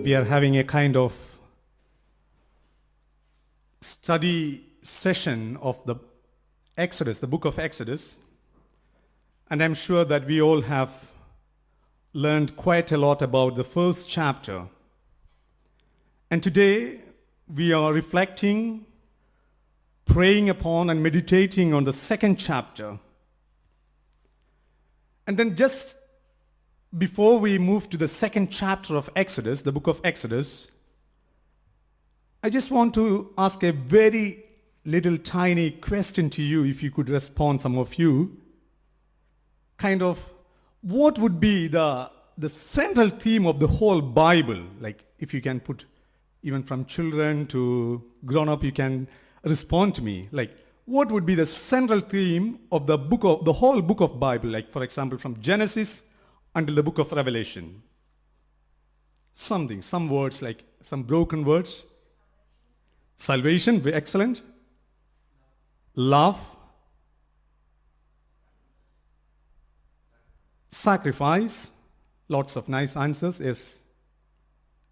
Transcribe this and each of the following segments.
We are having a kind of study session of the Exodus, the book of Exodus. And I'm sure that we all have learned quite a lot about the first chapter. And today we are reflecting, praying upon and meditating on the second chapter. And then just before we move to the second chapter of Exodus, the book of Exodus, I just want to ask a very little tiny question to you, if you could respond, some of you. Kind of, what would be the central theme of the whole Bible? Like, if you can put, even from children to grown-up, you can respond to me. Like, what would be the central theme of the whole book of Bible? Like, for example, from Genesis until the book of Revelation. Some words, like some broken words. Salvation, very excellent. Love. Sacrifice. Lots of nice answers, yes.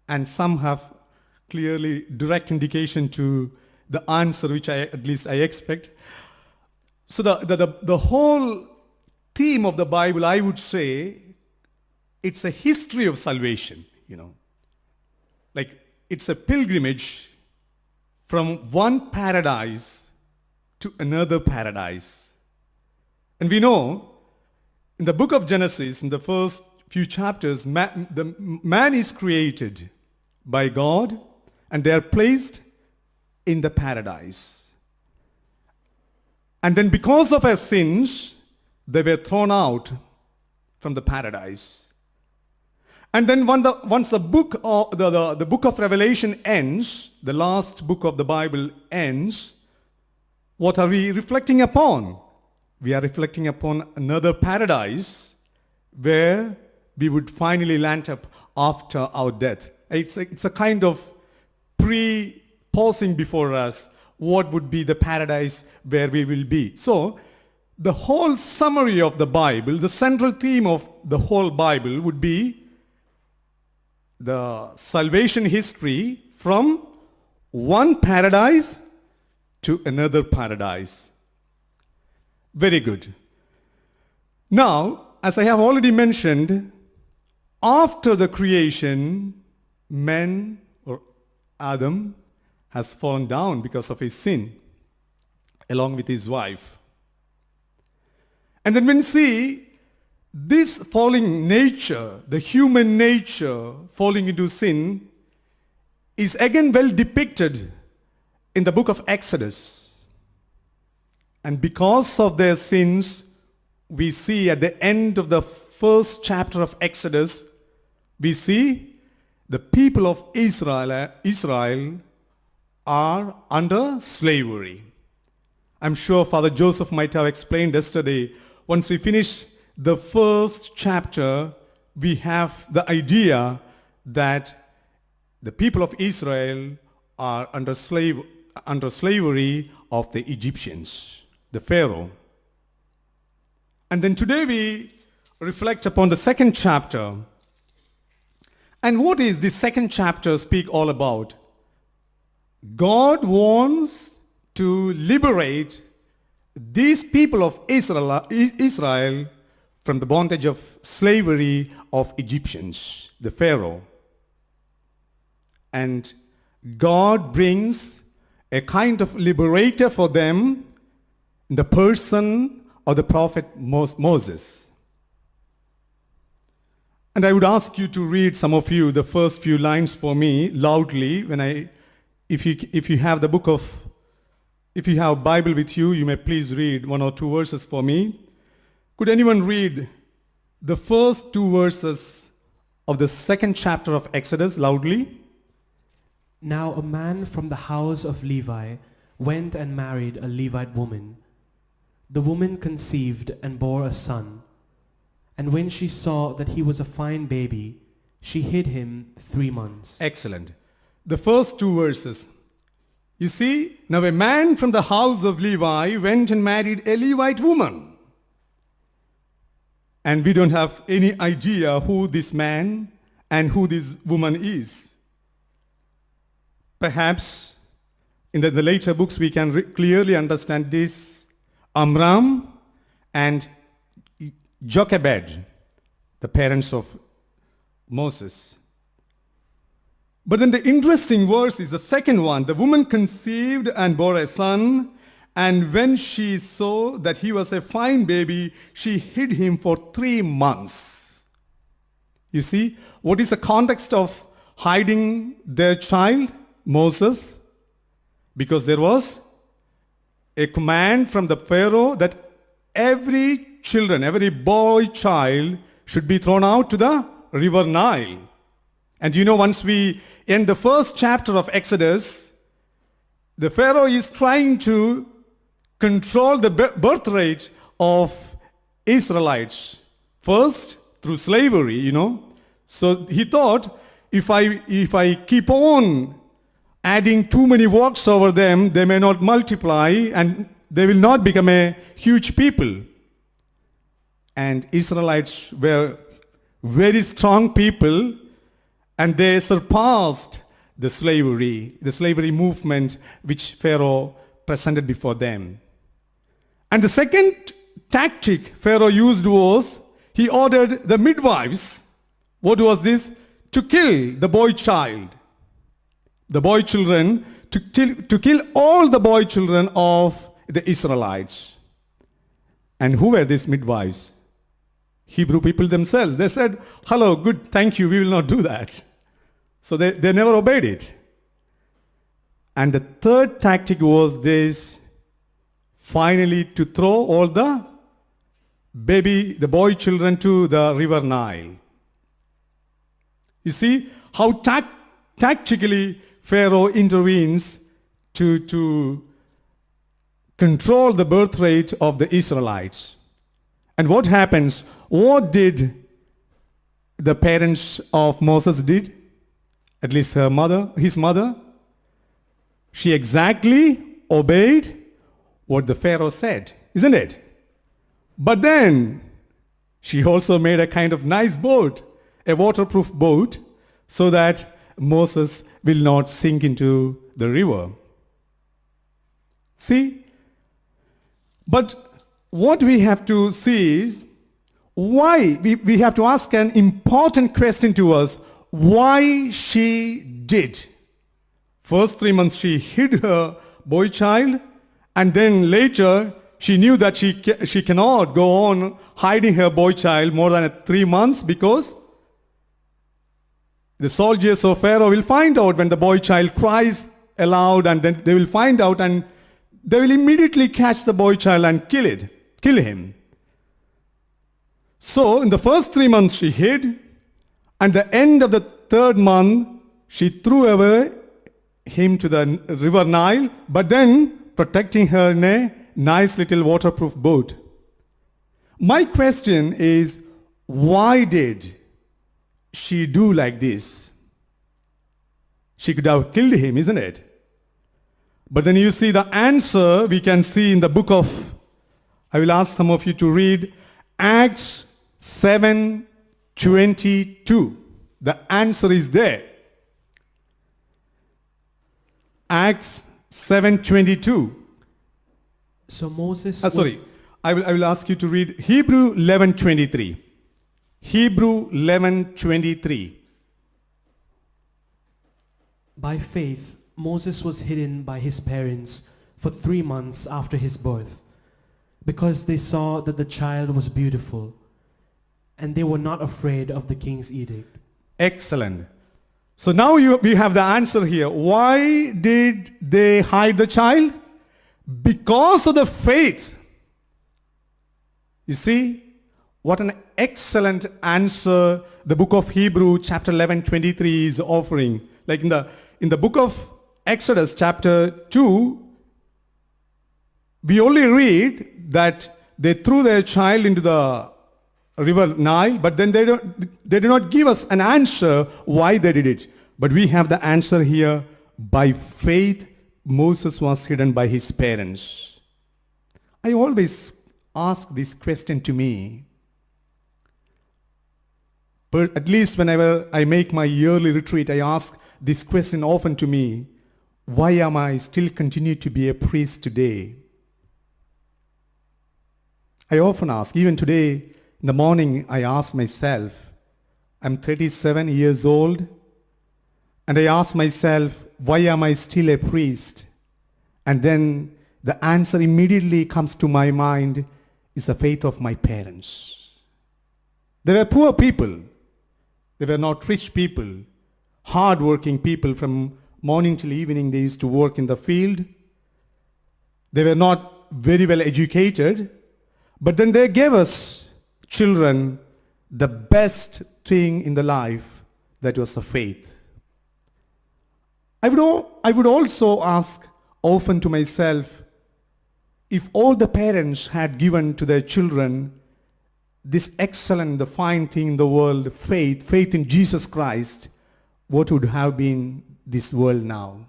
And some have clearly direct indication to the answer, which at least I expect. So the whole theme of the Bible, I would say, it's a history of salvation, Like, it's a pilgrimage from one paradise to another paradise. And we know, in the book of Genesis, in the first few chapters, man is created by God, and they are placed in the paradise. And then because of our sins, they were thrown out from the paradise. And then once the book of Revelation ends, the last book of the Bible ends, what are we reflecting upon? We are reflecting upon another paradise where we would finally land up after our death. It's a kind of pausing before us what would be the paradise where we will be. So, the whole summary of the Bible, the central theme of the whole Bible would be the salvation history from one paradise to another paradise. Very good. Now, as I have already mentioned, after the creation, man, or Adam, has fallen down because of his sin, along with his wife. And then when we see this falling nature, the human nature falling into sin, is again well depicted in the book of Exodus. And because of their sins, we see at the end of the first chapter of Exodus, we see the people of Israel are under slavery. I'm sure Father Joseph might have explained yesterday, once we finish the first chapter, we have the idea that the people of Israel are under slavery of the Egyptians, the Pharaoh. And then today we reflect upon the second chapter. And what is the second chapter speak all about? God wants to liberate these people of Israel from the bondage of slavery of Egyptians, the Pharaoh. And God brings a kind of liberator for them in the person of the prophet Moses. And I would ask you to read, some of you, the first few lines for me loudly. If you have Bible with you, you may please read one or two verses for me. Could anyone read the first two verses of the second chapter of Exodus loudly? Now a man from the house of Levi went and married a Levite woman. The woman conceived and bore a son. And when she saw that he was a fine baby, she hid him 3 months. Excellent. The first two verses. You see, now a man from the house of Levi went and married a Levite woman. And we don't have any idea who this man and who this woman is. perhaps in the later books we can clearly understand this Amram and Jochebed, the parents of Moses. But then the interesting verse is the second one. The woman conceived and bore a son, and when she saw that he was a fine baby, she hid him for 3 months. You see, what is the context of hiding their child, Moses? Because there was a command from the Pharaoh that every boy child should be thrown out to the river Nile. And you know, once we end the first chapter of Exodus, the Pharaoh is trying to control the birth rate of Israelites. First, through slavery, you know. So he thought, if I keep on adding too many works over them, they may not multiply and they will not become a huge people. And Israelites were very strong people, and they surpassed the slavery movement which Pharaoh presented before them. And the second tactic Pharaoh used was, he ordered the midwives. What was this? To kill the boy child. The boy children, to kill all the boy children of the Israelites. And who were these midwives? Hebrew people themselves. They said, hello, good, thank you, we will not do that. So they never obeyed it. And the third tactic was this, finally to throw all the boy children to the river Nile. You see how tactically Pharaoh intervenes to control the birth rate of the Israelites. And what happens? What did the parents of Moses did? At least his mother. She exactly obeyed what the Pharaoh said, isn't it? But then she also made a kind of nice boat, a waterproof boat, so that Moses will not sink into the river. See? But what we have to see is, why? We have to ask an important question to us. Why she did. First 3 months she hid her boy child, and then later she knew that she cannot go on hiding her boy child more than 3 months, because the soldiers of Pharaoh will find out when the boy child cries aloud, and then they will find out and they will immediately catch the boy child and kill him. So in the first 3 months she hid, and the end of the 3rd month she threw away him to the river Nile, but then protecting her in a nice little waterproof boat. My question is, why did she do like this? She could have killed him, isn't it? But then you see the answer we can see in the book of, I will ask some of you to read Acts 7:22. The answer is there. Acts 7:22. So Moses I will ask you to read Hebrew 11:23. Hebrew 11:23. By faith, Moses was hidden by his parents for 3 months after his birth, because they saw that the child was beautiful, and they were not afraid of the king's edict. Excellent. So now we have the answer here. Why did they hide the child? Because of the faith. You see, what an excellent answer the book of Hebrew chapter 11:23 is offering. Like in the book of Exodus chapter 2, we only read that they threw their child into the river Nile, but then they do not give us an answer why they did it. But we have the answer here. By faith, Moses was hidden by his parents. I always ask this question to me. But at least whenever I make my yearly retreat, I ask this question often to me. why am I still continue to be a priest today? I often ask, even today in the morning, I ask myself, I'm 37 years old, and I ask myself, why am I still a priest? And then the answer immediately comes to my mind is the faith of my parents. They were poor people. They were not rich people, hard-working people. From morning till evening, they used to work in the field. They were not very well educated, but then they gave us children the best thing in the life, that was the faith. I would also ask often to myself, if all the parents had given to their children this excellent, the fine thing in the world, faith in Jesus Christ, what would have been this world now?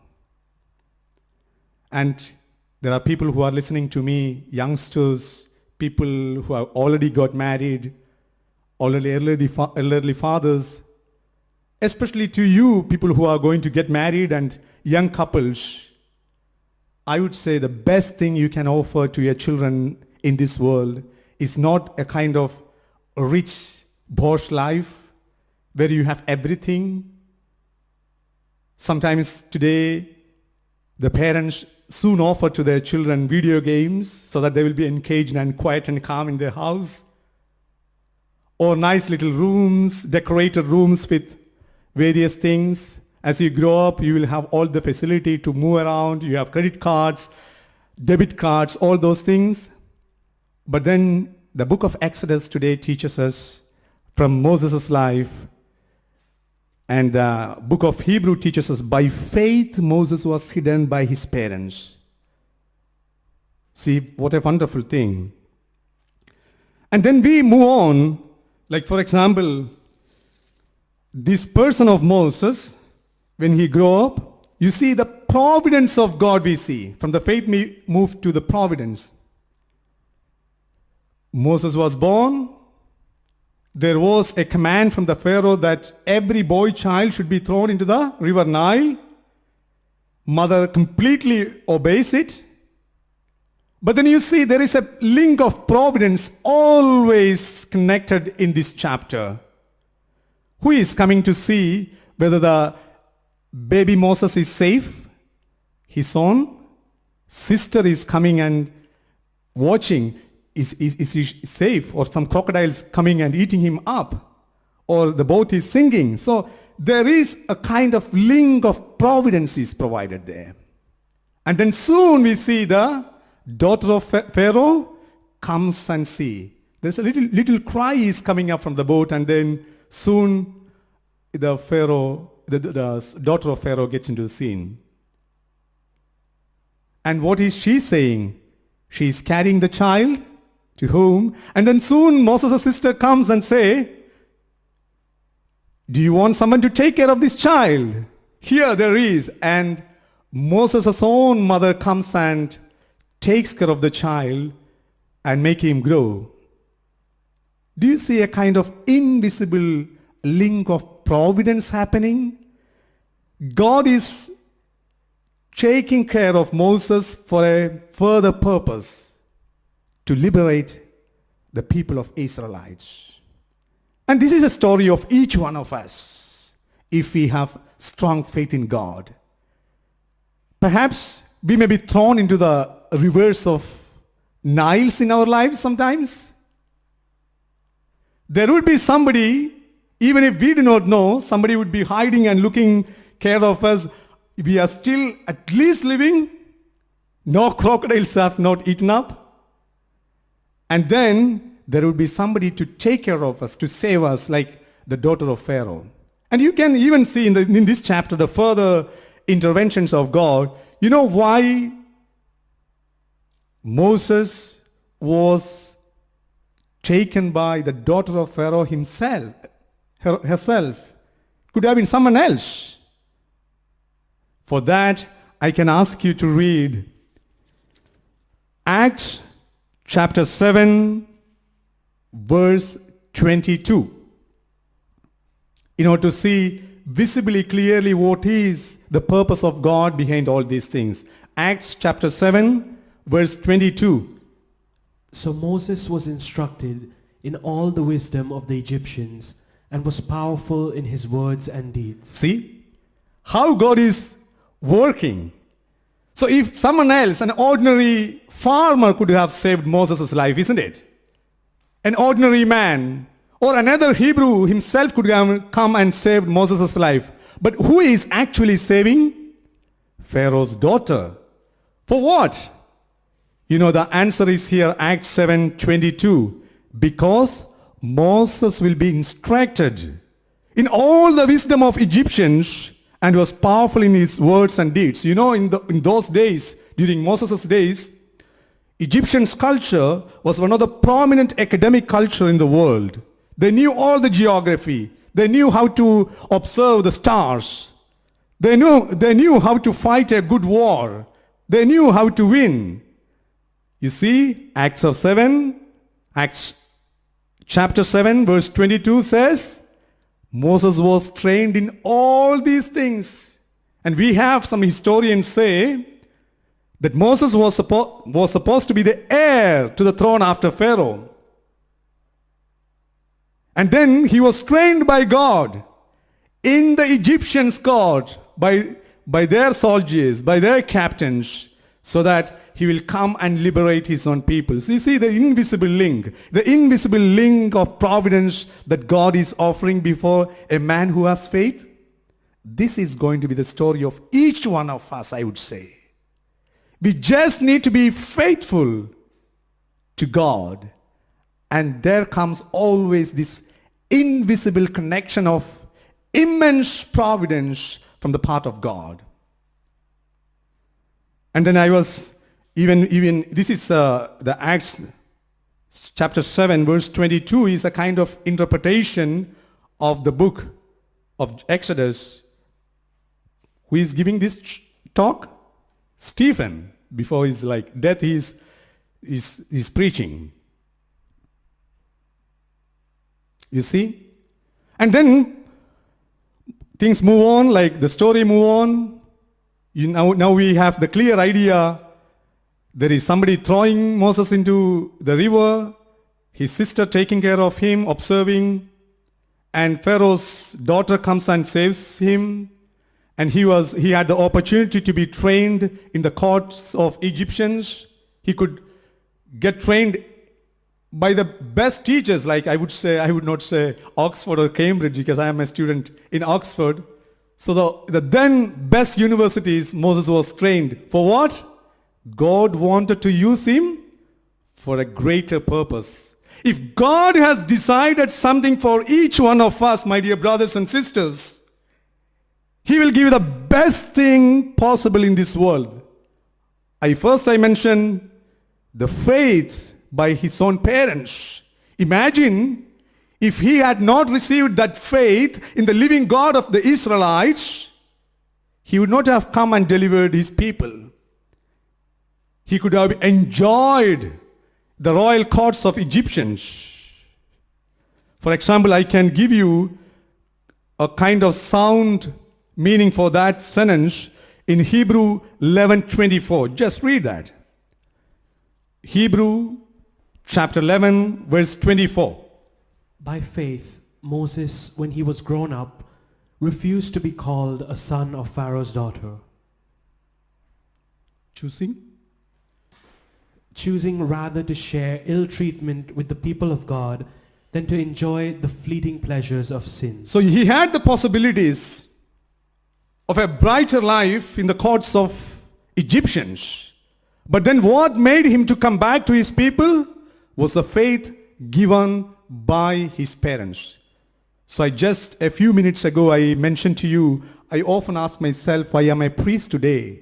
And there are people who are listening to me, youngsters, people who have already got married, already elderly fathers, especially to you, people who are going to get married and young couples. I would say the best thing you can offer to your children in this world is not a kind of rich, bosh life where you have everything. Sometimes today, the parents soon offer to their children video games so that they will be engaged and quiet and calm in their house. Or nice little rooms, decorated rooms with various things. As you grow up, you will have all the facility to move around. You have credit cards, debit cards, all those things. But then the book of Exodus today teaches us from Moses' life, and the book of Hebrew teaches us, by faith Moses was hidden by his parents. See, what a wonderful thing. And then we move on, like for example, this person of Moses, when he grew up, you see the providence of God we see. From the faith we move to the providence. Moses was born. There was a command from the Pharaoh that every boy child should be thrown into the river Nile. Mother completely obeys it. But then you see there is a link of providence always connected in this chapter. Who is coming to see whether the baby Moses is safe? His own sister is coming and watching. Is he safe? Or some crocodiles coming and eating him up? Or the boat is sinking. So there is a kind of link of providence is provided there. And then soon we see the daughter of Pharaoh comes and see. There's a little cry is coming up from the boat, and then soon the daughter of Pharaoh gets into the scene. And what is she saying? She is carrying the child to whom? And then soon Moses' sister comes and say, do you want someone to take care of this child? Here there is. And Moses' own mother comes and takes care of the child and make him grow. Do you see a kind of invisible link of providence happening? God is taking care of Moses for a further purpose, to liberate the people of Israelites. And this is a story of each one of us if we have strong faith in God. Perhaps we may be thrown into the rivers of Niles in our lives sometimes. There would be somebody, even if we do not know, somebody would be hiding and looking care of us. We are still at least living. No crocodiles have not eaten up. And then there would be somebody to take care of us, to save us, like the daughter of Pharaoh. And you can even see in this chapter the further interventions of God. You know why Moses was taken by the daughter of Pharaoh herself? Could have been someone else. For that, I can ask you to read Acts chapter 7, verse 22. In order to see visibly, clearly what is the purpose of God behind all these things. Acts chapter 7, verse 22. So Moses was instructed in all the wisdom of the Egyptians and was powerful in his words and deeds. See how God is working. So if someone else, an ordinary farmer could have saved Moses' life, isn't it? An ordinary man or another Hebrew himself could have come and saved Moses' life. But who is actually saving? Pharaoh's daughter. For what? You know, the answer is here, Acts 7:22. Because Moses will be instructed in all the wisdom of Egyptians and was powerful in his words and deeds. You know, in those days, during Moses' days, Egyptian culture was one of the prominent academic culture in the world. They knew all the geography. They knew how to observe the stars. They knew how to fight a good war. They knew how to win. You see, Acts chapter 7, verse 22 says, Moses was trained in all these things. And we have some historians say that Moses was supposed to be the heir to the throne after Pharaoh. And then he was trained by God in the Egyptians' court by their soldiers, by their captains, so that he will come and liberate his own people. So you see the invisible link of providence that God is offering before a man who has faith. This is going to be the story of each one of us, I would say. We just need to be faithful to God. And there comes always this invisible connection of immense providence from the part of God. And then I was even this is the Acts chapter 7 verse 22 is a kind of interpretation of the book of Exodus. Who is giving this talk? Stephen. Before his death, he's preaching. You see? And then things move on, like the story move on. Now we have the clear idea. There is somebody throwing Moses into the river, his sister taking care of him, observing, and Pharaoh's daughter comes and saves him. And he had the opportunity to be trained in the courts of Egyptians. He could get trained by the best teachers, like I would not say Oxford or Cambridge, because I am a student in Oxford. So the then best universities, Moses was trained. For what? God wanted to use him for a greater purpose. If God has decided something for each one of us, my dear brothers and sisters, He will give you the best thing possible in this world. I mentioned the faith by his own parents. Imagine if he had not received that faith in the living God of the Israelites, he would not have come and delivered his people. He could have enjoyed the royal courts of Egyptians. For example, I can give you a kind of sound meaning for that sentence in Hebrew 11:24. Just read that. Hebrew chapter 11 verse 24. By faith, Moses, when he was grown up, refused to be called a son of Pharaoh's daughter, choosing rather to share ill treatment with the people of God than to enjoy the fleeting pleasures of sin. So he had the possibilities of a brighter life in the courts of Egyptians. But then what made him to come back to his people was the faith given by his parents. So just a few minutes ago I mentioned to you, I often ask myself, why am I a priest today?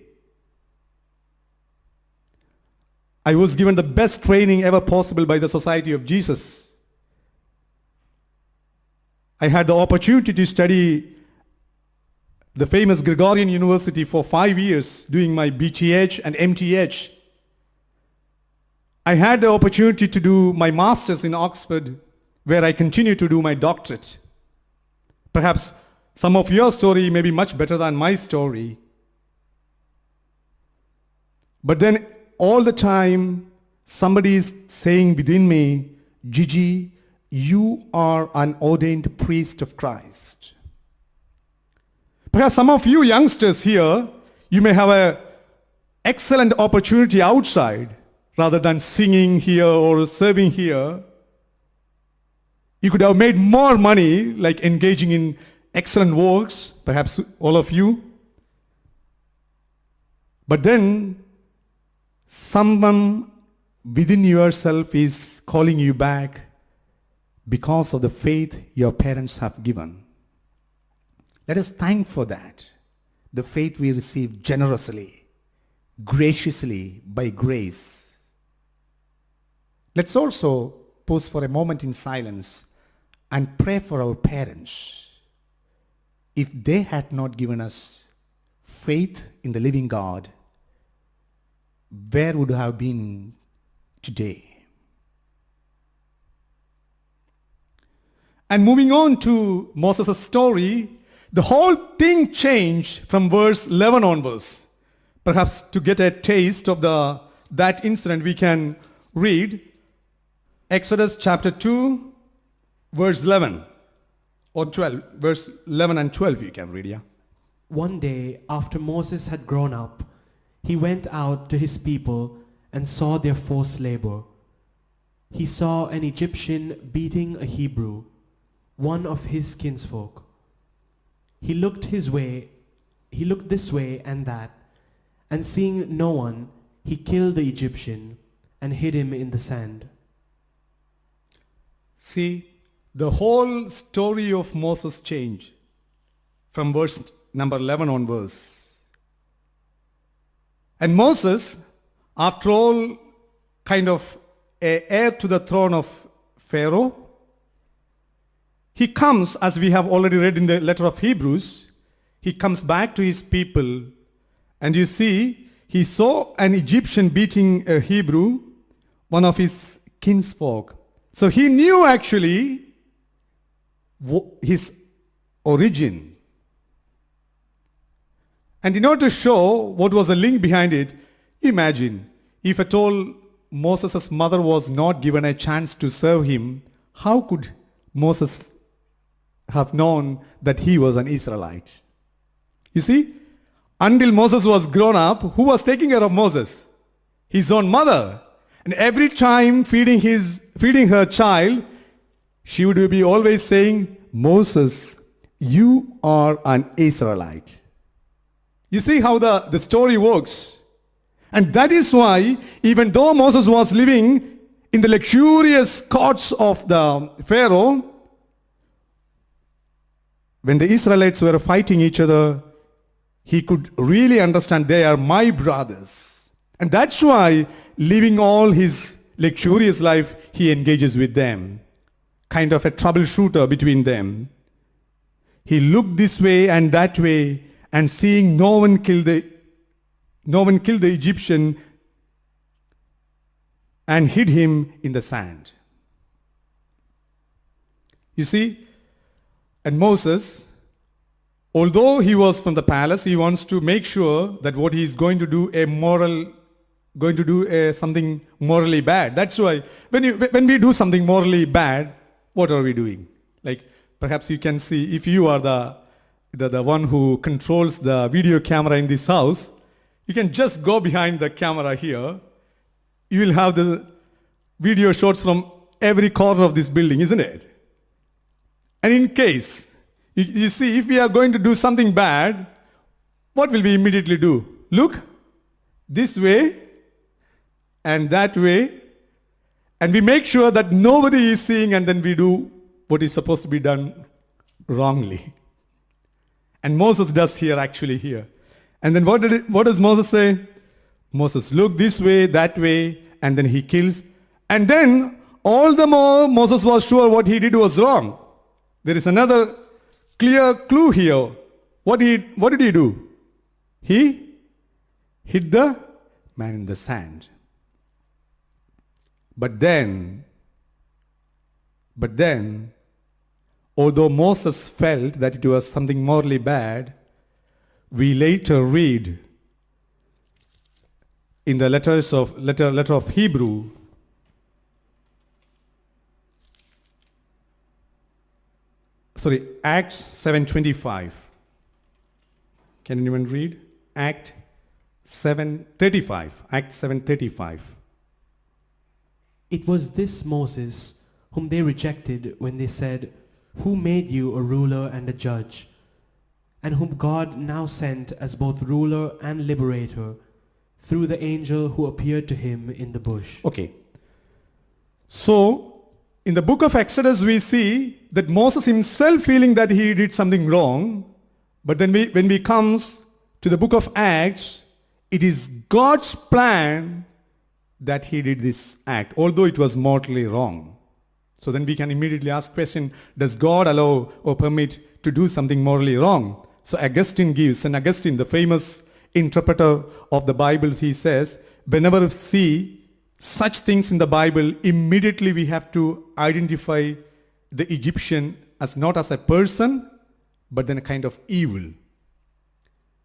I was given the best training ever possible by the Society of Jesus. I had the opportunity to study the famous Gregorian University for 5 years, doing my BTH and MTH. I had the opportunity to do my master's in Oxford, where I continue to do my doctorate. Perhaps Some of your story may be much better than my story. But then all the time, somebody is saying within me, Gigi, you are an ordained priest of Christ. Perhaps some of you youngsters here, you may have an excellent opportunity outside rather than singing here or serving here. You could have made more money like engaging in excellent works, perhaps all of you. But then someone within yourself is calling you back because of the faith your parents have given. Let us thank for that, the faith we receive generously, graciously, by grace. Let's also pause for a moment in silence and pray for our parents. If they had not given us faith in the living God, where would we have been today? And moving on to Moses' story, the whole thing changed from verse 11 onwards. Perhaps to get a taste of that incident, we can read Exodus chapter 2, verse 11 or 12. Verse 11 and 12 you can read, yeah. One day, after Moses had grown up, he went out to his people and saw their forced labor. He saw an Egyptian beating a Hebrew, one of his kinsfolk. He looked this way and that, and seeing no one, he killed the Egyptian and hid him in the sand. See, the whole story of Moses changed from verse number 11 onwards. And Moses, after all, kind of a heir to the throne of Pharaoh, he comes, as we have already read in the letter of Hebrews, he comes back to his people, and you see, he saw an Egyptian beating a Hebrew, one of his kinsfolk. So he knew actually his origin. And in order to show what was the link behind it, imagine if at all Moses' mother was not given a chance to serve him, how could Moses have known that he was an Israelite? You see, until Moses was grown up, who was taking care of Moses? His own mother. And every time feeding her child, she would be always saying, Moses, you are an Israelite. You see how the story works. And that is why, even though Moses was living in the luxurious courts of the Pharaoh, when the Israelites were fighting each other, he could really understand they are my brothers. And that's why, living all his luxurious life, he engages with them. Kind of a troubleshooter between them. He looked this way and that way, and seeing no one killed the Egyptian and hid him in the sand. You see, and Moses, although he was from the palace, he wants to make sure that what he is going to do something morally bad. That's why when we do something morally bad, what are we doing? Like perhaps you can see, if you are the one who controls the video camera in this house, you can just go behind the camera here. You will have the video shots from every corner of this building, isn't it? And in case, you see, if we are going to do something bad, what will we immediately do? Look this way and that way, and we make sure that nobody is seeing, and then we do what is supposed to be done wrongly. And Moses does here. And then what does Moses say? Moses looked this way, that way, and then he kills. And then all the more Moses was sure what he did was wrong. There is another clear clue here. What did he do? He hid the man in the sand. But then, although Moses felt that it was something morally bad, we later read in the letter of Hebrew, Acts 7:25. Can anyone read? Acts 7:35. It was this Moses whom they rejected when they said, "Who made you a ruler and a judge?" And whom God now sent as both ruler and liberator through the angel who appeared to him in the bush. Okay. So, in the book of Exodus, we see that Moses himself feeling that he did something wrong. But then when we comes to the book of Acts, it is God's plan that he did this act, although it was mortally wrong. So then we can immediately ask question, does God allow or permit to do something morally wrong? So Augustine, the famous interpreter of the Bible, he says, whenever we see such things in the Bible, immediately we have to identify the Egyptian as not as a person, but then a kind of evil.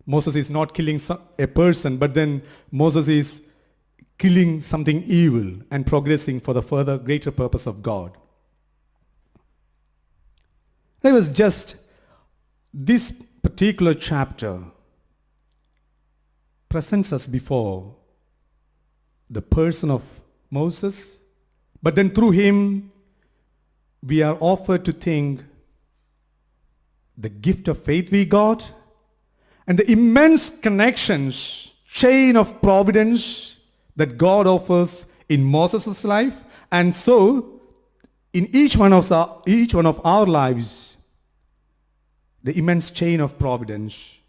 Moses is not killing a person, but then Moses is killing something evil and progressing for the further greater purpose of God. It was just this particular chapter presents us before the person of Moses, but then through him we are offered to think the gift of faith we got and the immense connections, chain of providence that God offers in Moses' life, and so in each one of our lives, the immense chain of providence,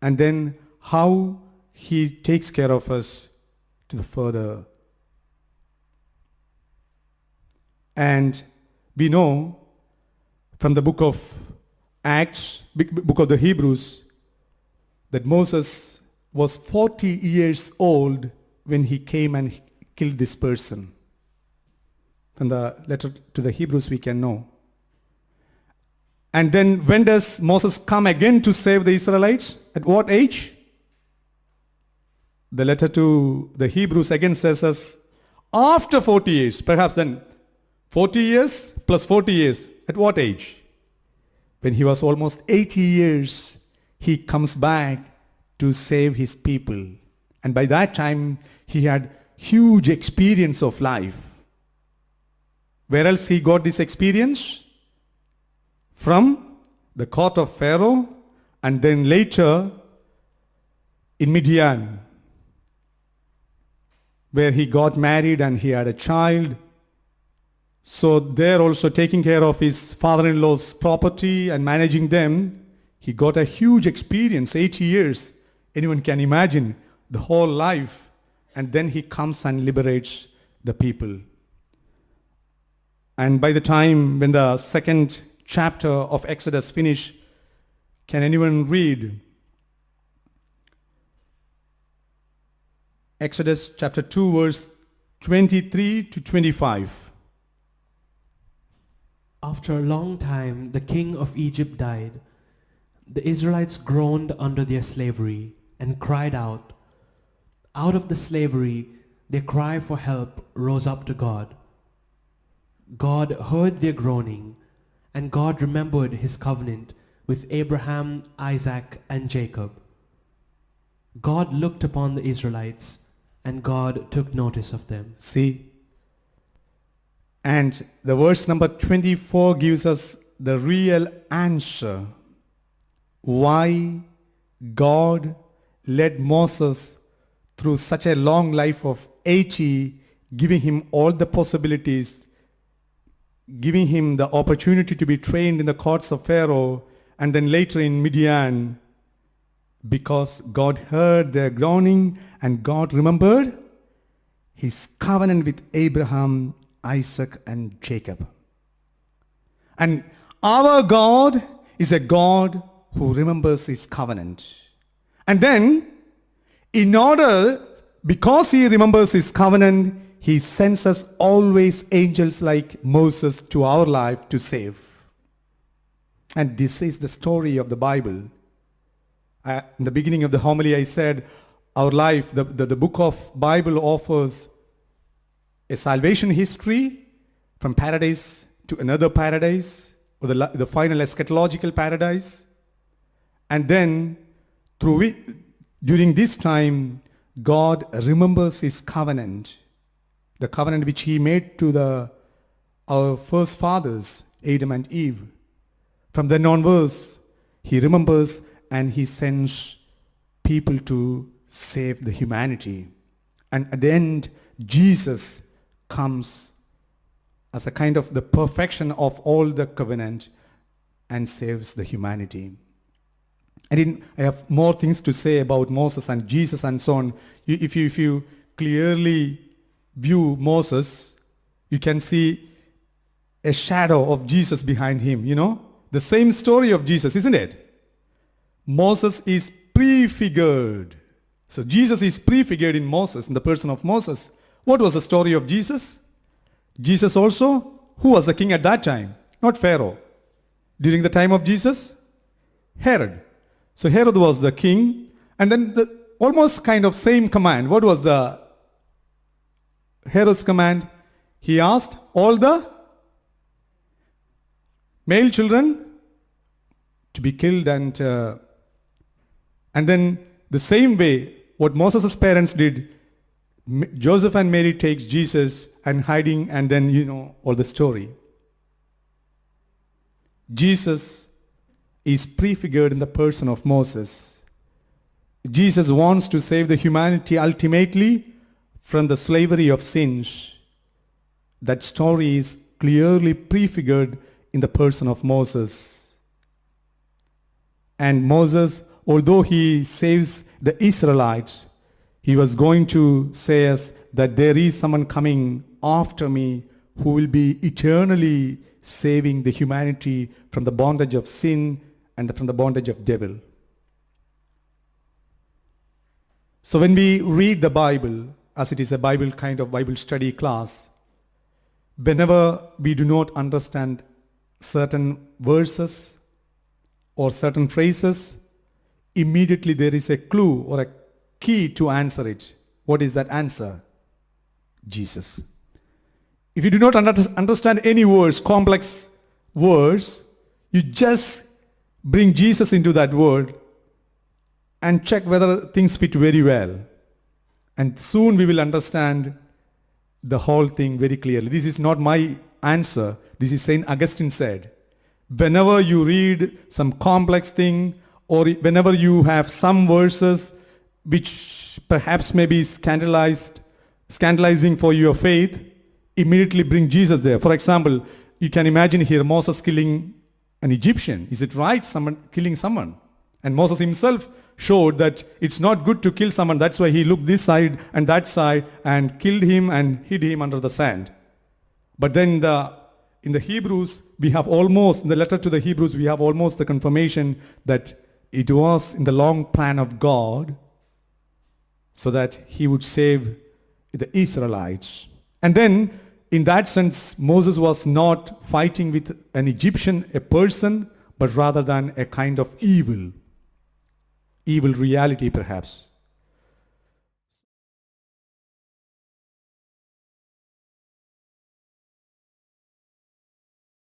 and then how he takes care of us to the further. And we know from the book of Acts, book of the Hebrews, that Moses was 40 years old when he came and killed this person. From the letter to the Hebrews we can know. And then when does Moses come again to save the Israelites? At what age? The letter to the Hebrews again says us, after 40 years, perhaps then 40 years plus 40 years. At what age? When he was almost 80 years, he comes back to save his people. And by that time, he had huge experience of life. Where else he got this experience? From the court of Pharaoh, and then later in Midian, where he got married and he had a child. So there also taking care of his father-in-law's property and managing them, he got a huge experience, 80 years. Anyone can imagine the whole life. And then he comes and liberates the people. And by the time when the second chapter of Exodus finish, can anyone read Exodus chapter 2 verse 23 to 25? After a long time, the king of Egypt died. The Israelites groaned under their slavery and cried out. Out of the slavery, their cry for help rose up to God. God heard their groaning, and God remembered his covenant with Abraham, Isaac, and Jacob. God looked upon the Israelites, and God took notice of them. See? And the verse number 24 gives us the real answer. Why God led Moses through such a long life of 80, giving him all the possibilities, giving him the opportunity to be trained in the courts of Pharaoh, and then later in Midian, because God heard their groaning and God remembered his covenant with Abraham, Isaac, and Jacob. And our God is a God who remembers his covenant. And then, because he remembers his covenant, he sends us always angels like Moses to our life to save. And this is the story of the Bible. In the beginning of the homily, I said our life, the book of Bible offers a salvation history from paradise to another paradise, or the final eschatological paradise. And then during this time, God remembers his covenant, the covenant which he made to our first fathers, Adam and Eve. From then onwards, he remembers and he sends people to save the humanity. And at the end, Jesus comes as a kind of the perfection of all the covenant and saves the humanity. I have more things to say about Moses and Jesus and so on. If you clearly view Moses, you can see a shadow of Jesus behind him, The same story of Jesus, isn't it? Moses is prefigured. So Jesus is prefigured in Moses, in the person of Moses. What was the story of Jesus? Jesus also, who was the king at that time? Not Pharaoh. During the time of Jesus? Herod. So Herod was the king, and then the almost kind of same command. What was the Herod's command? He asked all the male children to be killed, and then the same way what Moses' parents did, Joseph and Mary takes Jesus and hiding, and then all the story. Jesus is prefigured in the person of Moses. Jesus wants to save the humanity ultimately from the slavery of sins. That story is clearly prefigured in the person of Moses. And Moses, although he saves the Israelites, he was going to say us that there is someone coming after me who will be eternally saving the humanity from the bondage of sin and from the bondage of devil. So when we read the Bible, as it is a Bible kind of Bible study class, whenever we do not understand certain verses or certain phrases, immediately there is a clue or a key to answer it. What is that answer? Jesus. If you do not understand any words, complex words, you just bring Jesus into that word and check whether things fit very well. And soon we will understand the whole thing very clearly. This is not my answer. This is Saint Augustine said. Whenever you read some complex thing, or whenever you have some verses which perhaps may be scandalizing for your faith, immediately bring Jesus there. For example, you can imagine here Moses killing an Egyptian. Is it right, someone killing someone? And Moses himself showed that it's not good to kill someone. That's why he looked this side and that side and killed him and hid him under the sand. But then in the Hebrews, we have almost, in the letter to the Hebrews, we have almost the confirmation that it was in the long plan of God so that he would save the Israelites. And then, in that sense, Moses was not fighting with an Egyptian, a person, but rather than a kind of evil reality perhaps.